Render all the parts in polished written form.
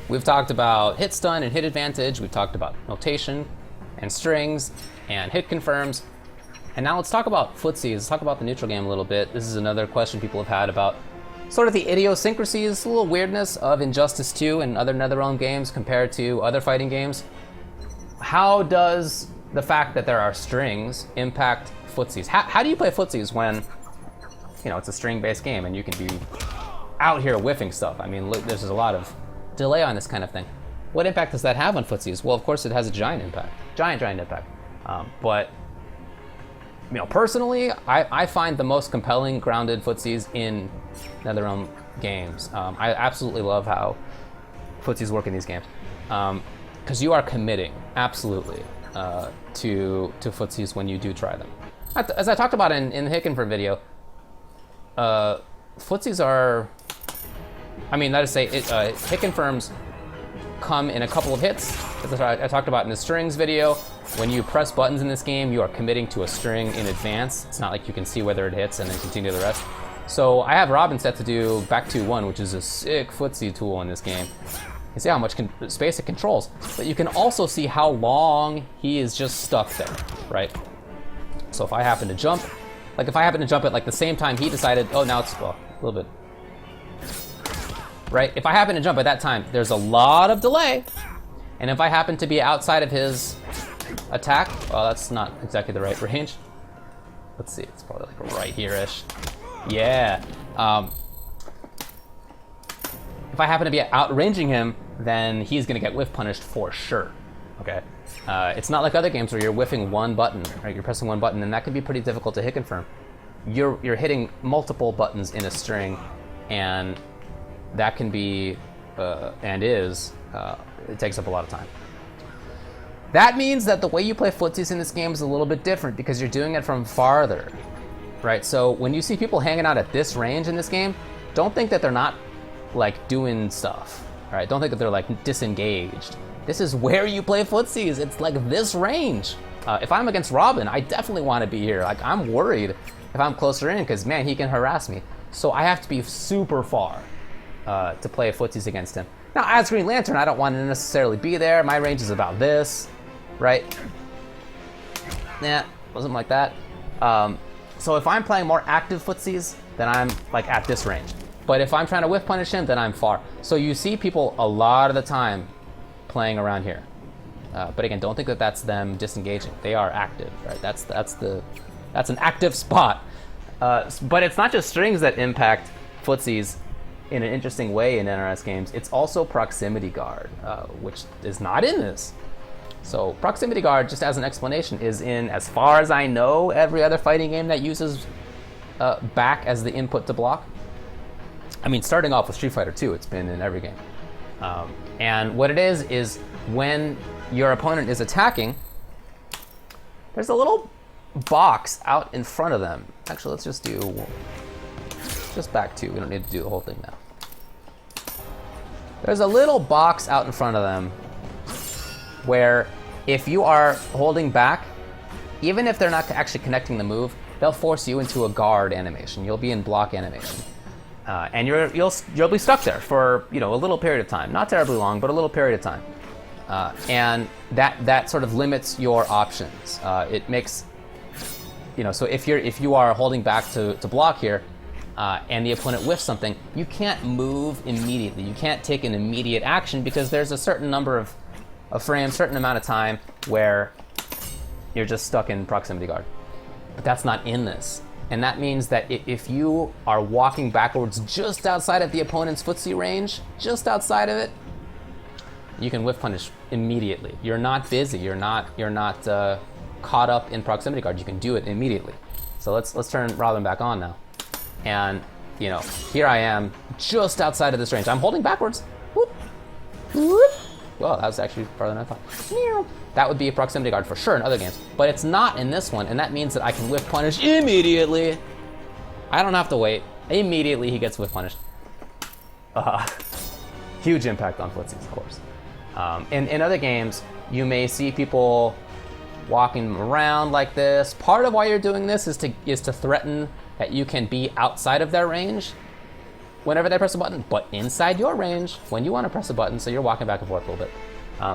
We've talked about hit stun and hit advantage. We've talked about notation and strings and hit confirms. And now let's talk about footsies. Let's talk about the neutral game a little bit. This is another question people have had about sort of the idiosyncrasies, a little weirdness of Injustice2 and other NetherRealm games compared to other fighting games. How does the fact that there are strings impact footsies? How do you play footsies when, you know, it's a string-based game and you can be out here whiffing stuff? I mean, there's a lot of delay on this kind of thing. What impact does that have on footsies? Well, of course, it has a giant impact, giant impact. But you know, personally, I find the most compelling grounded footsies in NetherRealm games. I absolutely love how footsies work in these games because you are committing absolutely to footsies when you do try them. As I talked about in the hit confirm video, footsies are, I mean, that is say, hit confirms come in a couple of hits. As I talked about in the strings video, when you press buttons in this game, you are committing to a string in advance. It's not like you can see whether it hits and then continue the rest. So I have Robin set to do back 2-1, which is a sick footsie tool in this game. You see how much space it controls, but you can also see how long he is just stuck there, right? So if I happen to jump, like if I happen to jump at like the same time he decided, oh, now it's, well, a little bit, right? If I happen to jump at that time, there's a lot of delay. And if I happen to be outside of his attack, well, that's not exactly the right range. Let's see, it's probably like right here-ish. Yeah. If I happen to be outranging him, then he's gonna get whiff punished for sure, okay? It's not like other games where you're whiffing one button, right? You're pressing one button, and that can be pretty difficult to hit confirm. You're hitting multiple buttons in a string, and that can be, it takes up a lot of time. That means that the way you play footsies in this game is a little bit different because you're doing it from farther, right? So when you see people hanging out at this range in this game, don't think that they're not like doing stuff, right? Don't think that they're like disengaged. This is where you play footsies. It's like this range. If I'm against Robin, I definitely want to be here. Like I'm worried if I'm closer in because man, he can harass me. So I have to be super far to play footsies against him. Now as Green Lantern, I don't want to necessarily be there. My range is about this, right? Nah, wasn't like that. So if I'm playing more active footsies, then I'm like at this range. But if I'm trying to whiff punish him, then I'm far. So you see people a lot of the time playing around here. But again, don't think that that's them disengaging. They are active, right? That's an active spot. But it's not just strings that impact footsies in an interesting way in NRS games. It's also proximity guard, which is not in this. So proximity guard, just as an explanation, is in, as far as I know, every other fighting game that uses back as the input to block. I mean, starting off with Street Fighter 2, it's been in every game. And what it is when your opponent is attacking, there's a little box out in front of them. Actually, let's just do just back 2. We don't need to do the whole thing now. There's a little box out in front of them where if you are holding back, even if they're not actually connecting the move, they'll force you into a guard animation. You'll be in block animation. And you'll be stuck there for, you know, a little period of time. Not terribly long, but a little period of time. And that sort of limits your options. It makes, you know, so if you are holding back to block here, and the opponent whiffs something, you can't move immediately. You can't take an immediate action because there's a certain number of frames, certain amount of time where you're just stuck in proximity guard. But that's not in this. And that means that if you are walking backwards just outside of the opponent's footsie range, just outside of it, you can whiff punish immediately. You're not busy. You're not caught up in proximity guard. You can do it immediately. So let's turn Robin back on now. And you know, here I am just outside of this range. I'm holding backwards. Whoop. Whoop. Well, that was actually farther than I thought. That would be a proximity guard for sure in other games, but it's not in this one, and that means that I can whiff punish immediately. I don't have to wait. Immediately he gets whiff punished. Huge impact on footsies, of course. In other games, you may see people walking around like this. Part of why you're doing this is to threaten that you can be outside of their range. whenever they press a button, but inside your range when you want to press a button, so you're walking back and forth a little bit.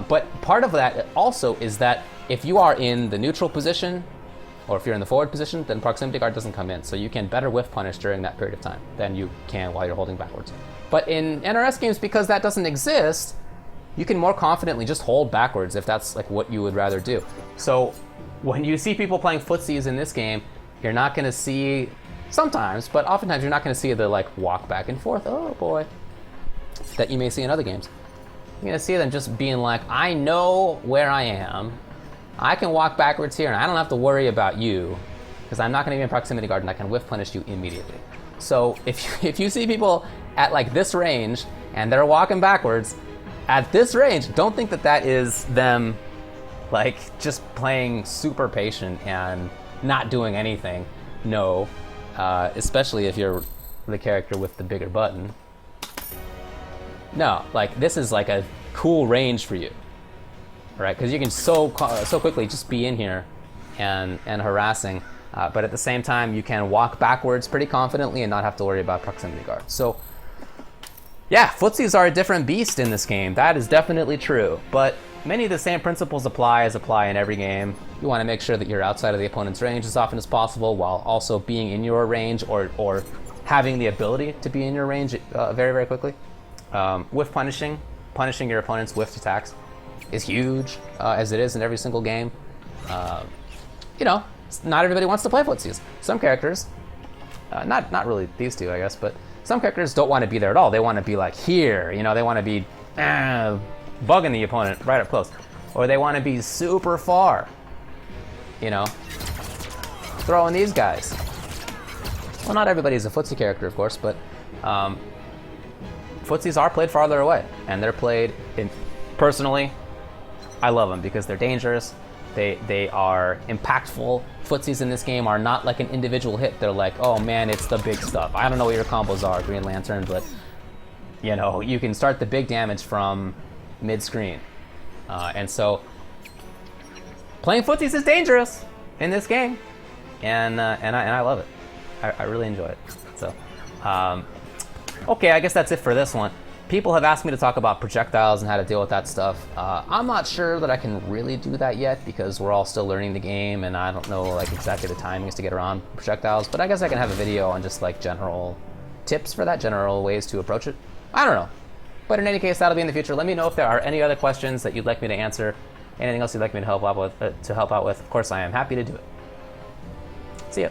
But part of that also is that if you are in the neutral position, or if you're in the forward position, then proximity guard doesn't come in, so you can better whiff punish during that period of time than you can while you're holding backwards. But in NRS games, because that doesn't exist, you can more confidently just hold backwards if that's like what you would rather do. So when you see people playing footsies in this game, you're not going to see, sometimes, but oftentimes you're not going to see the like walk back and forth, oh boy, that you may see in other games. You're going to see them just being like, I know where I am, I can walk backwards here and I don't have to worry about you because I'm not going to be in proximity guard and I can whiff punish you immediately. So if you see people at like this range and they're walking backwards, at this range, don't think that that is them like just playing super patient and not doing anything. No, especially if you're the character with the bigger button. No, like this is like a cool range for you, right? Because you can so quickly just be in here and harassing, but at the same time you can walk backwards pretty confidently and not have to worry about proximity guard. So yeah, footsies are a different beast in this game. That is definitely true, but many of the same principles apply in every game. You want to make sure that you're outside of the opponent's range as often as possible while also being in your range or having the ability to be in your range very, very quickly. Whiff punishing your opponent's whiffed attacks is huge, as it is in every single game. You know, not everybody wants to play footsies. Some characters, not really these two, I guess, but some characters don't want to be there at all. They want to be like here, you know, they want to be bugging the opponent right up close. Or they want to be super far, you know, throwing these guys. Well, not everybody's a footsie character, of course, but footsies are played farther away, and they're played in, personally, I love them because they're dangerous. They are impactful. Footsies in this game are not like an individual hit. They're like, oh man, it's the big stuff. I don't know what your combos are, Green Lantern, but you know, you can start the big damage from mid-screen. And so playing footsies is dangerous in this game, and I love it. I really enjoy it. So, okay, I guess that's it for this one. People have asked me to talk about projectiles and how to deal with that stuff. I'm not sure that I can really do that yet because we're all still learning the game and I don't know like exactly the timings to get around projectiles, but I guess I can have a video on just like general tips for that, general ways to approach it. I don't know. But in any case, that'll be in the future. Let me know if there are any other questions that you'd like me to answer, anything else you'd like me to help out with. Of course, I am happy to do it. See ya.